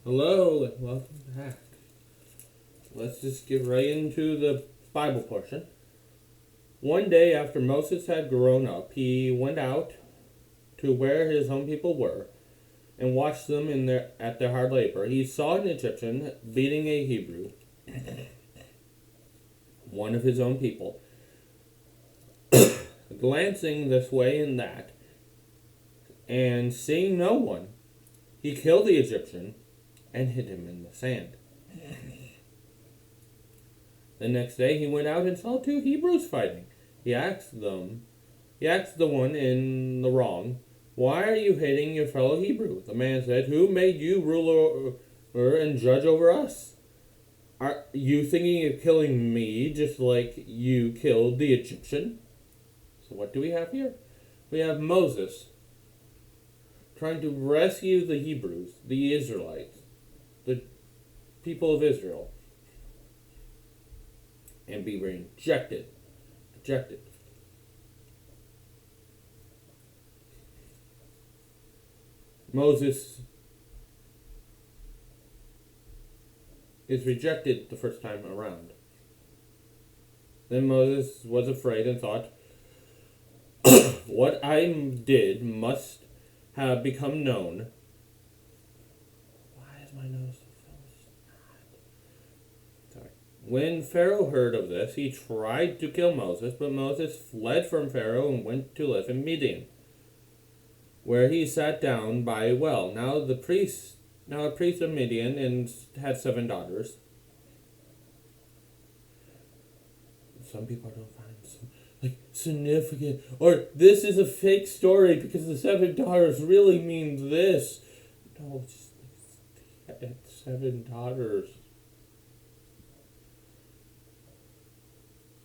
Hello and welcome back. Let's just get right into the Bible portion. One day after Moses had grown up, he went out to where his own people were and watched them at their hard labor. He saw an Egyptian beating a Hebrew, one of his own people, glancing this way and that, and seeing no one, he killed the Egyptian and hid him in the sand. The next day he went out and saw two Hebrews fighting. He asked the one in the wrong, "Why are you hating your fellow Hebrew?" The man said, "Who made you ruler and judge over us? Are you thinking of killing me just like you killed the Egyptian?" So what do we have here? We have Moses trying to rescue the Hebrews, the Israelites, the people of Israel, and be rejected. Moses is rejected the first time around. Then Moses was afraid and thought, "What I did must have become known." Why is my nose so filled? Sorry. When Pharaoh heard of this, he tried to kill Moses, but Moses fled from Pharaoh and went to live in Midian, where he sat down by a well. Now a priest of Midian and had 7 daughters. Some people don't find significant, or this is a fake story because the 7 daughters really mean this. No, it's 7 daughters.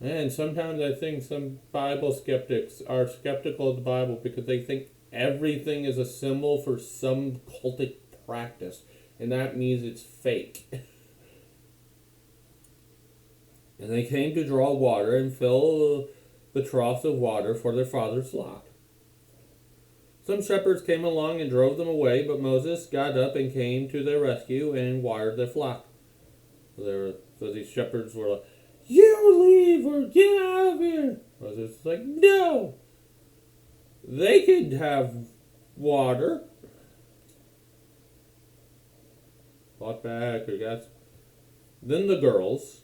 And sometimes I think some Bible skeptics are skeptical of the Bible because they think everything is a symbol for some cultic practice, and that means it's fake. And they came to draw water and fill the troughs of water for their father's flock. Some shepherds came along and drove them away, but Moses got up and came to their rescue and watered their flock. So these shepherds were like, "You leave or get out of here." Moses was like, "No, they could have water." Walk back, I guess. Then the girls.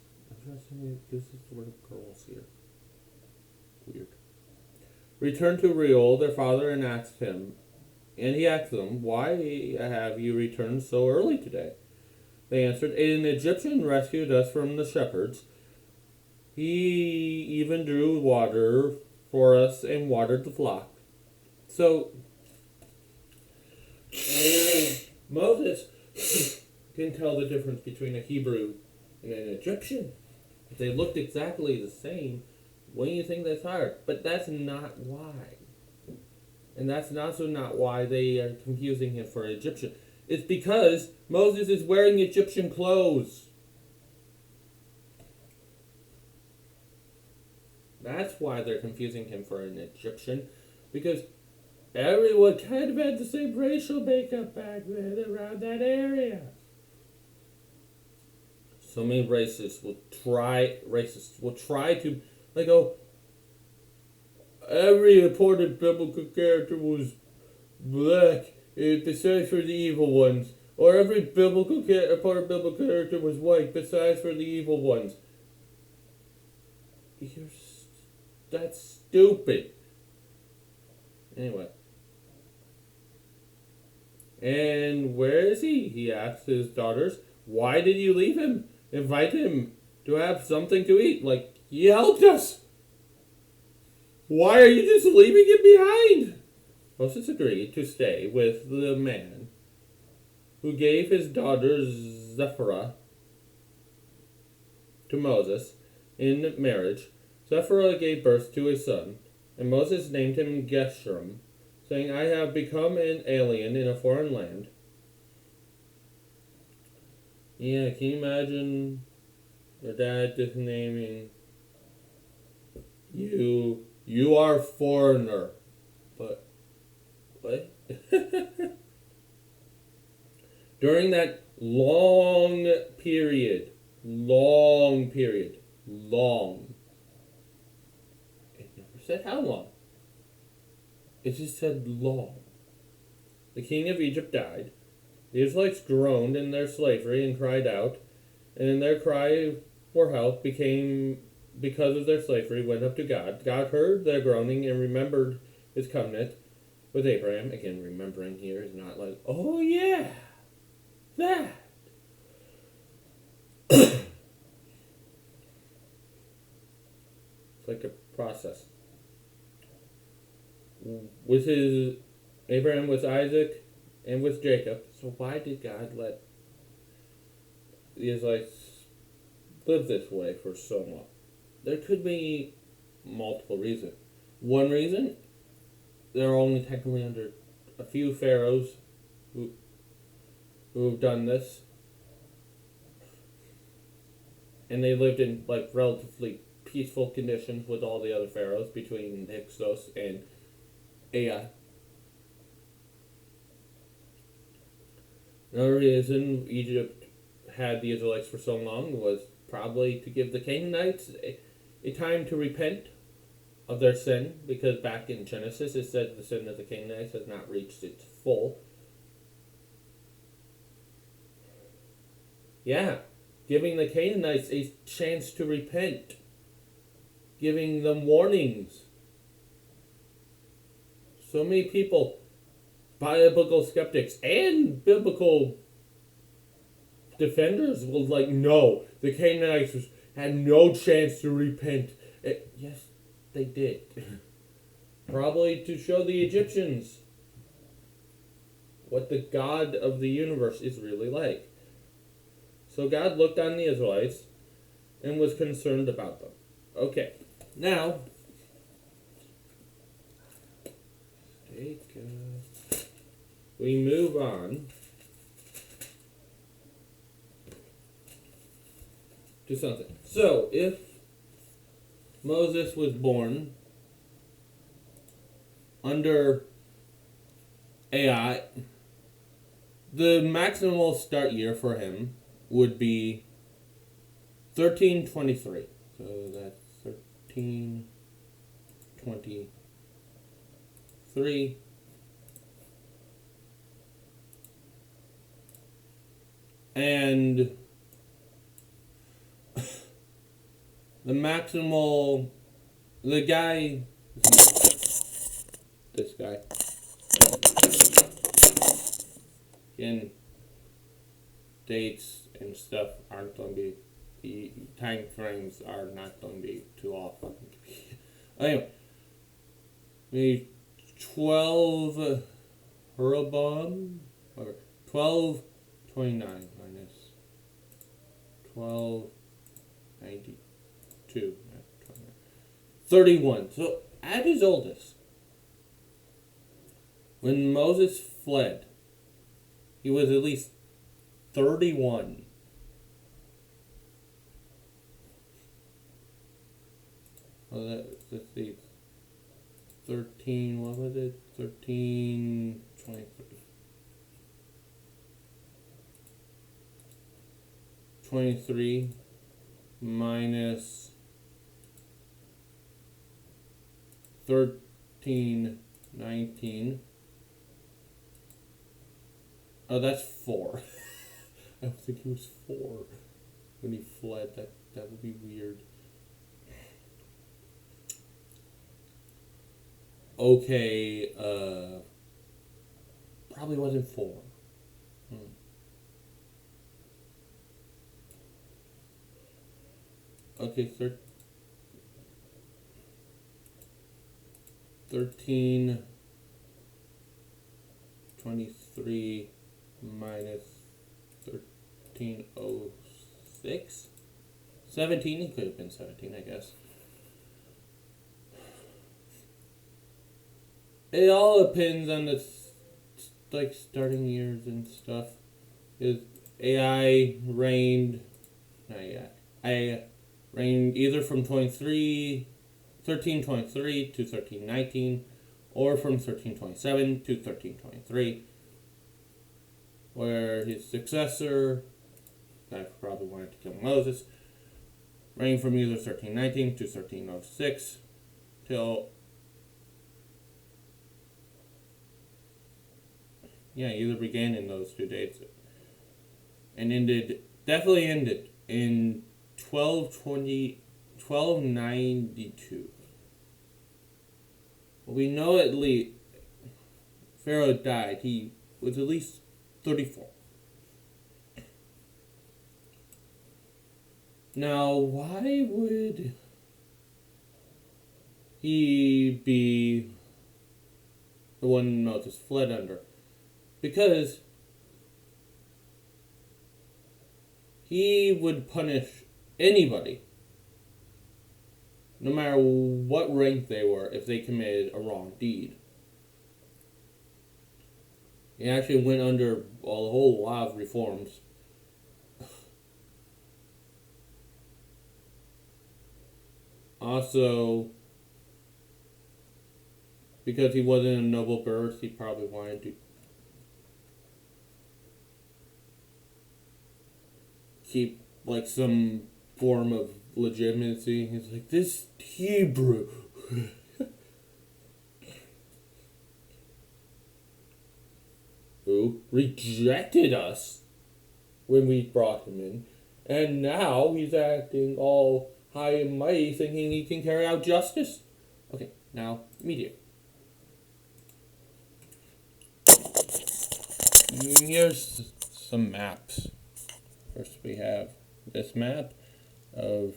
This is the word girls here. Weird. Returned to Reuel, their father, and he asked them, "Why have you returned so early today?" They answered, "An Egyptian rescued us from the shepherds. He even drew water for us and watered the flock." So, Moses can tell the difference between a Hebrew and an Egyptian. If they looked exactly the same, wouldn't you think that's hard? But that's not why. And that's also not why they are confusing him for an Egyptian. It's because Moses is wearing Egyptian clothes. That's why they're confusing him for an Egyptian. Because everyone kind of had the same racial makeup back then around that area. So many racists will try to, like, oh, every important biblical character was black, besides for the evil ones. Or every important biblical character was white, besides for the evil ones. That's stupid. Anyway. "And where is he?" he asked his daughters. "Why did you leave him? Invite him to have something to eat. Like, he helped us. Why are you just leaving him behind?" Moses agreed to stay with the man who gave his daughter Zipporah to Moses in marriage. Zipporah gave birth to a son, and Moses named him Gershom, saying, "I have become an alien in a foreign land." Yeah, can you imagine your dad just naming you are a foreigner, but what? During that long period, long, it never said how long. It just said long. The king of Egypt died. The Israelites groaned in their slavery and cried out, and their cry for help became, because of their slavery, went up to God. God heard their groaning and remembered his covenant with Abraham. Again, remembering here is not like, oh yeah, that. It's like a process. With his Abraham, with Isaac, and with Jacob. So why did God let the Israelites live this way for so long? There could be multiple reasons. One reason, they're only technically under a few pharaohs who have done this, and they lived in like relatively peaceful conditions with all the other pharaohs between Hyksos and Ai. Another reason Egypt had the Israelites for so long was probably to give the Canaanites a time to repent of their sin, because back in Genesis it said the sin of the Canaanites has not reached its full. Yeah, giving the Canaanites a chance to repent, giving them warnings. So many people, biblical skeptics and biblical defenders, will like, no, the Canaanites had no chance to repent. Yes, they did. Probably to show the Egyptians what the God of the universe is really like. So God looked on the Israelites and was concerned about them. Okay, now we move on to something. So if Moses was born under Ai, the maximal start year for him would be 1323. So that's 1323. And the maximal, the guy, this guy, again, dates and stuff aren't going to be, the time frames are not going to be too off. Anyway, maybe 12 Rehoboam, or 1229 minus 1292, 31. So at his oldest, when Moses fled, he was at least 31. Well, let's see. 13, what was it? 1323. 23 minus 1319. Oh, that's 4. I don't think he was 4 when he fled. That would be weird. Okay, probably wasn't 4. Okay, 1323 minus 1306. 17, he could have been 17, I guess. It all depends on the like starting years and stuff. His Ai reigned, I reigned either from 1323 to 1319, or from 1327 to 1323. where his successor, I probably wanted to kill Moses, reigned from either 1319 to 1306 till, either began in those 2 dates and definitely ended in 1292. Well, we know at least Pharaoh died. He was at least 34. Now, why would he be the one Moses fled under? Because he would punish anybody, no matter what rank they were, if they committed a wrong deed. He actually went under a whole lot of reforms. Also, because he wasn't a noble birth, he probably wanted to keep like some form of legitimacy. He's like, this Hebrew who rejected us when we brought him in, and now he's acting all high and mighty, thinking he can carry out justice. Okay, now media. Here's some maps. First we have this map of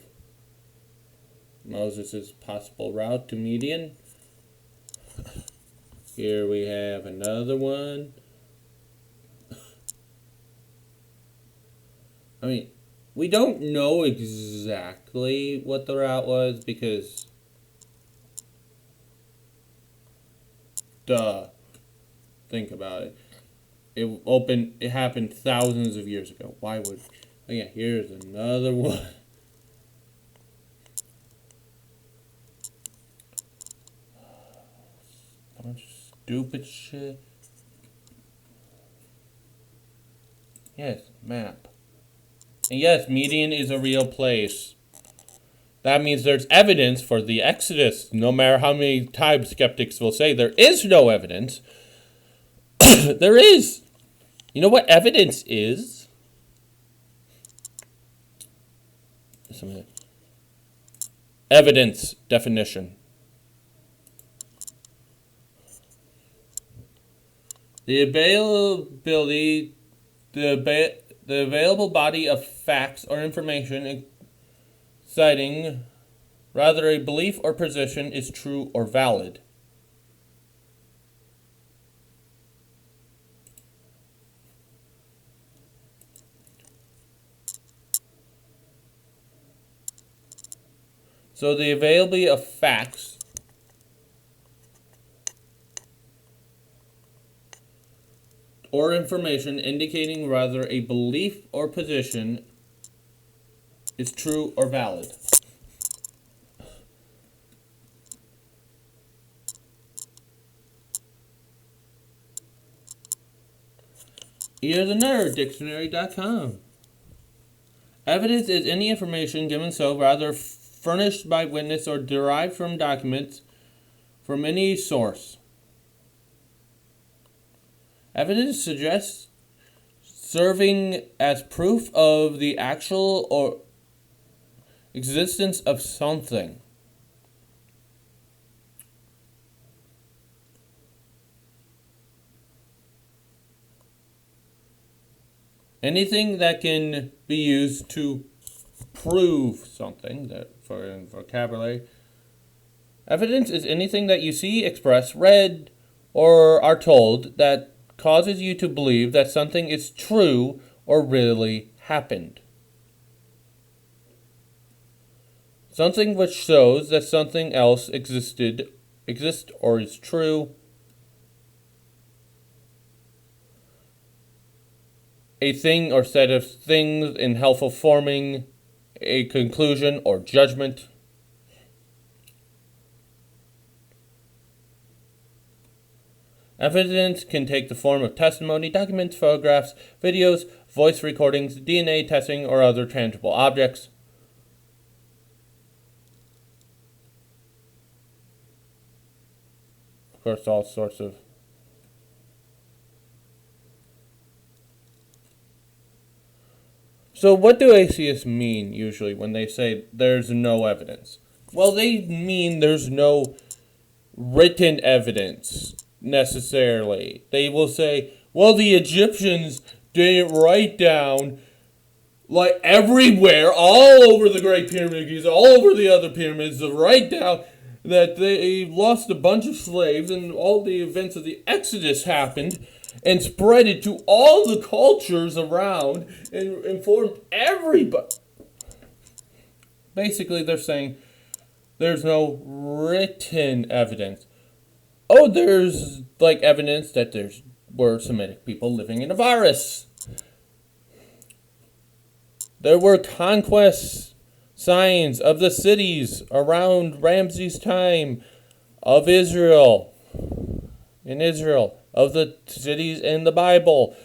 Moses' possible route to Midian. Here we have another one. I mean, we don't know exactly what the route was because, think about it. It happened thousands of years ago. Why would, oh yeah, here's another one. A bunch of stupid shit. Yes, map. And yes, Midian is a real place. That means there's evidence for the Exodus, no matter how many times skeptics will say there is no evidence. There is. You know what evidence is? Evidence definition. The available body of facts or information citing rather a belief or position is true or valid. So the availability of facts or information indicating rather a belief or position is true or valid. Here's another dictionary.com. Evidence is any information given so rather furnished by witness or derived from documents from any source. Evidence suggests serving as proof of the actual or existence of something. Anything that can be used to prove something, that for vocabulary. Evidence is anything that you see, express, read, or are told that causes you to believe that something is true or really happened. Something which shows that something else exists or is true. A thing or set of things in helpful forming a conclusion or judgment. Evidence can take the form of testimony, documents, photographs, videos, voice recordings, DNA testing, or other tangible objects. Of course, all sorts of So what do atheists mean usually when they say there's no evidence? Well, they mean there's no written evidence necessarily. They will say, well, the Egyptians didn't write down like everywhere, all over the Great Pyramid, all over the other pyramids, to write down that they lost a bunch of slaves and all the events of the Exodus happened, and spread it to all the cultures around and informed everybody. Basically, they're saying there's no written evidence. Oh, there's like evidence that were Semitic people living in Avaris. There were conquest signs of the cities around Ramses' time of Israel. In Israel. Of the cities in the Bible.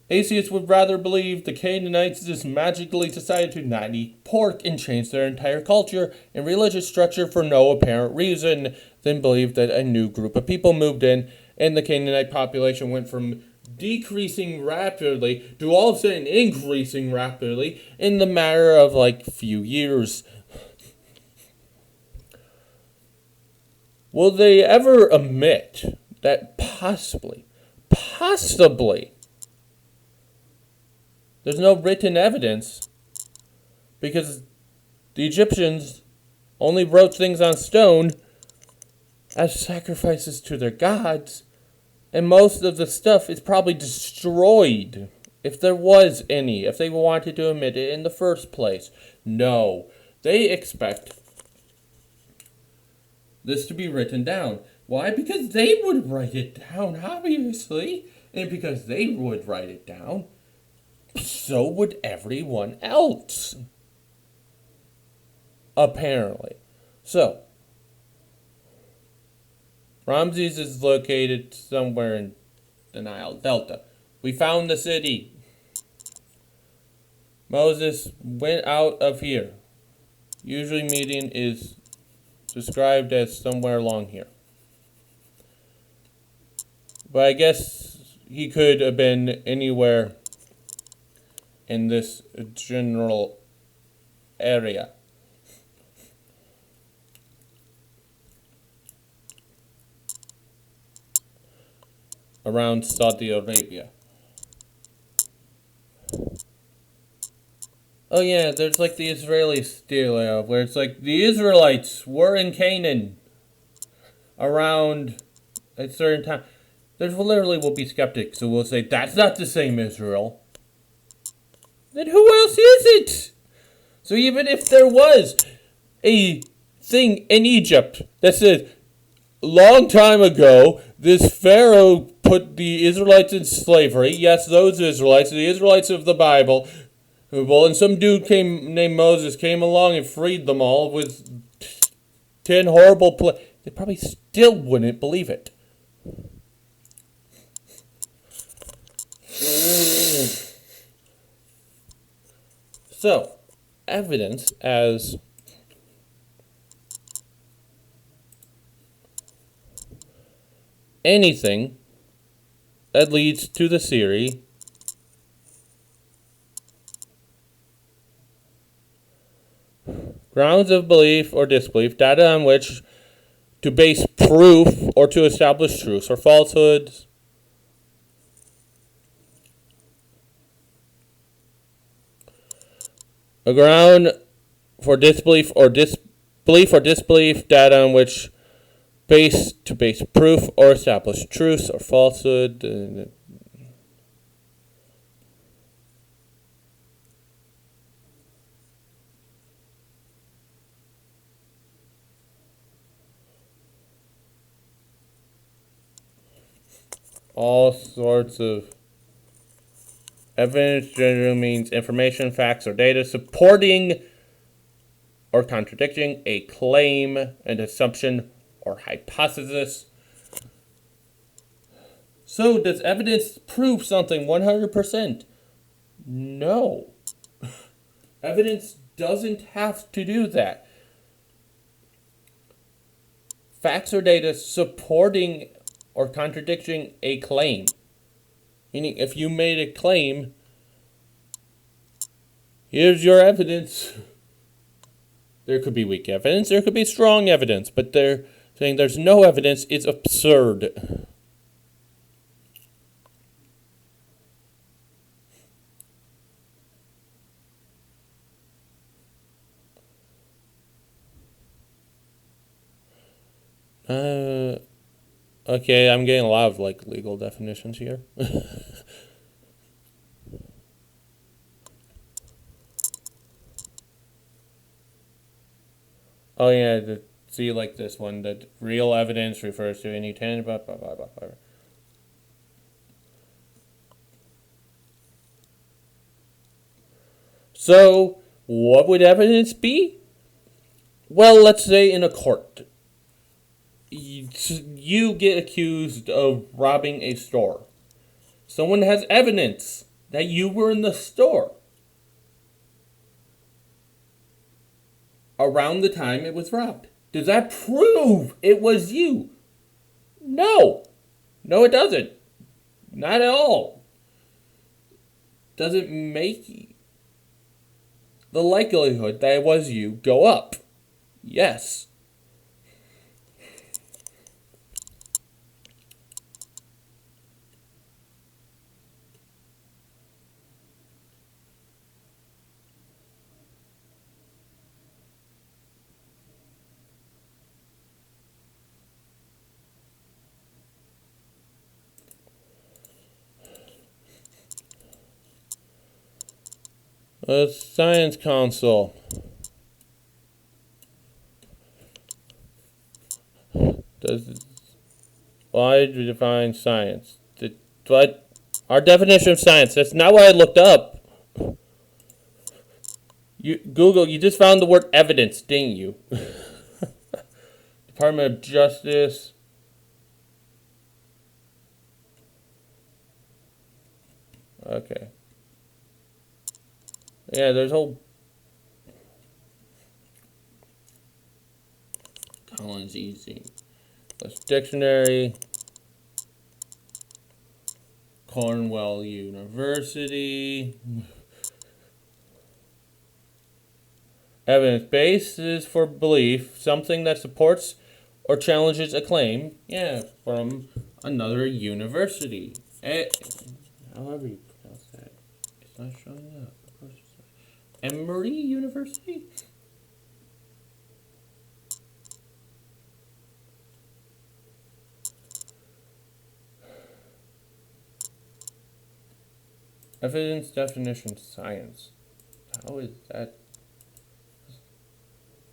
Atheists would rather believe the Canaanites just magically decided to not eat pork and change their entire culture and religious structure for no apparent reason than believe that a new group of people moved in and the Canaanite population went from decreasing rapidly to all of a sudden increasing rapidly in the matter of like few years. Will they ever admit that possibly, there's no written evidence because the Egyptians only wrote things on stone as sacrifices to their gods, and most of the stuff is probably destroyed, if there was any, if they wanted to admit it in the first place? No, they expect this to be written down. Why? Because they would write it down, obviously. And because they would write it down, so would everyone else. Apparently. So, Ramses is located somewhere in the Nile Delta. We found the city. Moses went out of here. Usually Midian is described as somewhere along here. But I guess he could have been anywhere in this general area. Around Saudi Arabia. Oh yeah, there's like the Israeli style where it's like the Israelites were in Canaan around a certain time. There literally will be skeptics who will say that's not the same Israel. Then who else is it? So even if there was a thing in Egypt that said long time ago this Pharaoh put the Israelites in slavery, yes, those Israelites, the Israelites of the Bible, well, and some dude named Moses came along and freed them all with 10 horrible they probably still wouldn't believe it. So, evidence as anything that leads to the theory grounds of belief or disbelief, data on which to base proof or to establish truths or falsehoods. A ground for disbelief or disbelief, data on which base proof or establish truths or falsehood. All sorts of evidence generally means information, facts, or data supporting or contradicting a claim, an assumption, or hypothesis. So, does evidence prove something 100%? No. Evidence doesn't have to do that. Facts or data supporting or contradicting a claim. Meaning, if you made a claim, here's your evidence. There could be weak evidence, there could be strong evidence, but they're saying there's no evidence, it's absurd. Okay, I'm getting a lot of legal definitions here. Oh yeah, see this one, that real evidence refers to any tangible, blah, blah, blah, blah. So, what would evidence be? Well, let's say in a court, you get accused of robbing a store. Someone has evidence that you were in the store around the time it was robbed. Does that prove it was you? No. No, it doesn't. Not at all. Does it make the likelihood that it was you go up? Yes. A Science Council. Why do we define science? What? Our definition of science. That's not what I looked up. Google, you just found the word evidence, didn't you? Department of Justice. Okay. Yeah, there's whole Collins Easy. That's dictionary. Cornell University. Evidence basis for belief, something that supports or challenges a claim. Yeah, from another university. However you pronounce that. It's not showing up. Of course it's not. Emory University? Evidence definition science. How is that?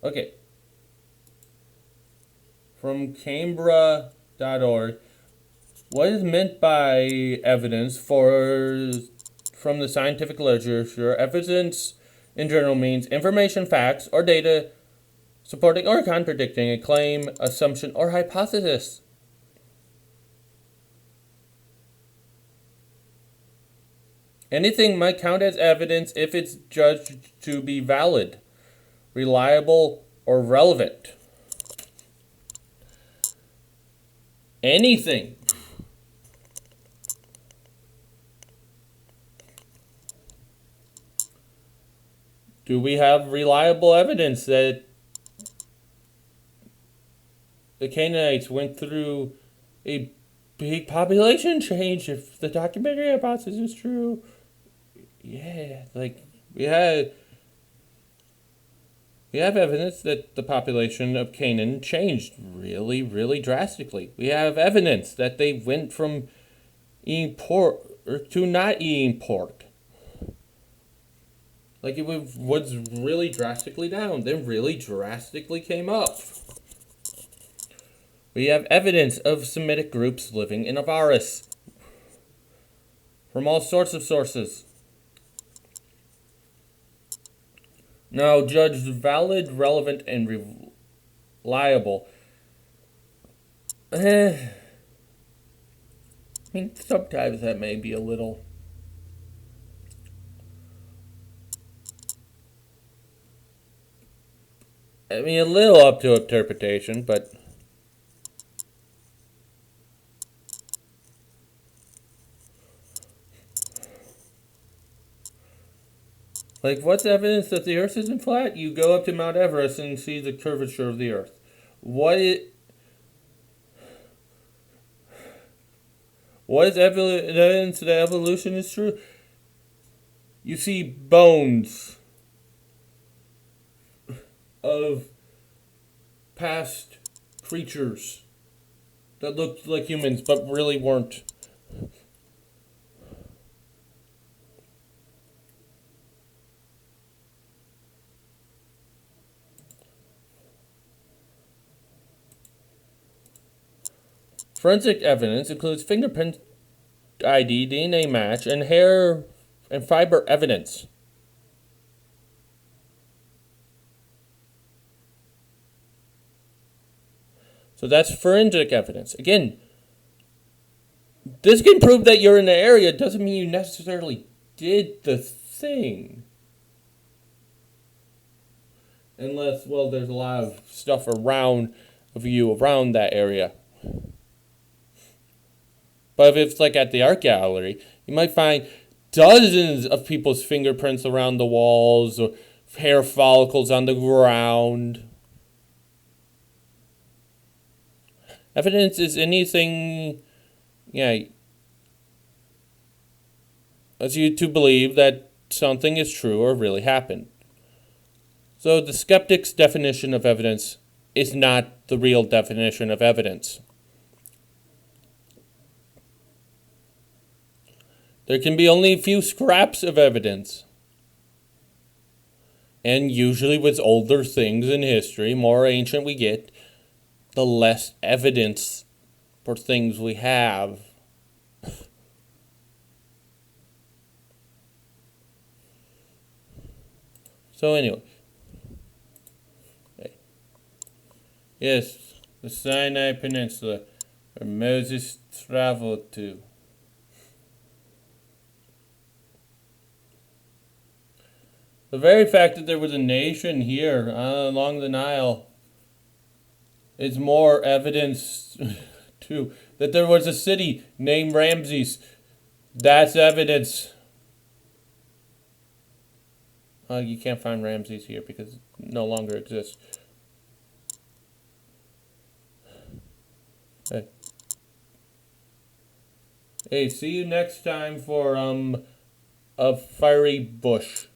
Okay. From Canberra.org. What is meant by evidence from the scientific literature? Evidence in general means information, facts, or data supporting or contradicting a claim, assumption, or hypothesis. Anything might count as evidence if it's judged to be valid, reliable, or relevant. Anything. Do we have reliable evidence that the Canaanites went through a big population change if the documentary hypothesis is true? Yeah, we have evidence that the population of Canaan changed really, really drastically. We have evidence that they went from eating pork to not eating pork. It was really drastically down, then really drastically came up. We have evidence of Semitic groups living in Avaris from all sorts of sources. Now, judged valid, relevant, and reliable. I mean, sometimes that may be a little. I mean, a little up to interpretation, but. Like, what's evidence that the Earth isn't flat? You go up to Mount Everest and see the curvature of the Earth. What is evidence that evolution is true? You see bones of past creatures that looked like humans but really weren't. Forensic evidence includes fingerprint ID, DNA match, and hair and fiber evidence. So that's forensic evidence. Again, this can prove that you're in the area. Doesn't mean you necessarily did the thing. Unless, well, there's a lot of stuff around of you around that area. But if it's like at the art gallery, you might find dozens of people's fingerprints around the walls or hair follicles on the ground. Evidence is anything, as you to believe that something is true or really happened. So the skeptic's definition of evidence is not the real definition of evidence. There can be only a few scraps of evidence. And usually with older things in history, more ancient we get, the less evidence for things we have. So anyway. Yes, the Sinai Peninsula, where Moses traveled to. The very fact that there was a nation here along the Nile is more evidence to that there was a city named Ramses. That's evidence. You can't find Ramses here because it no longer exists. Hey, see you next time for a fiery bush.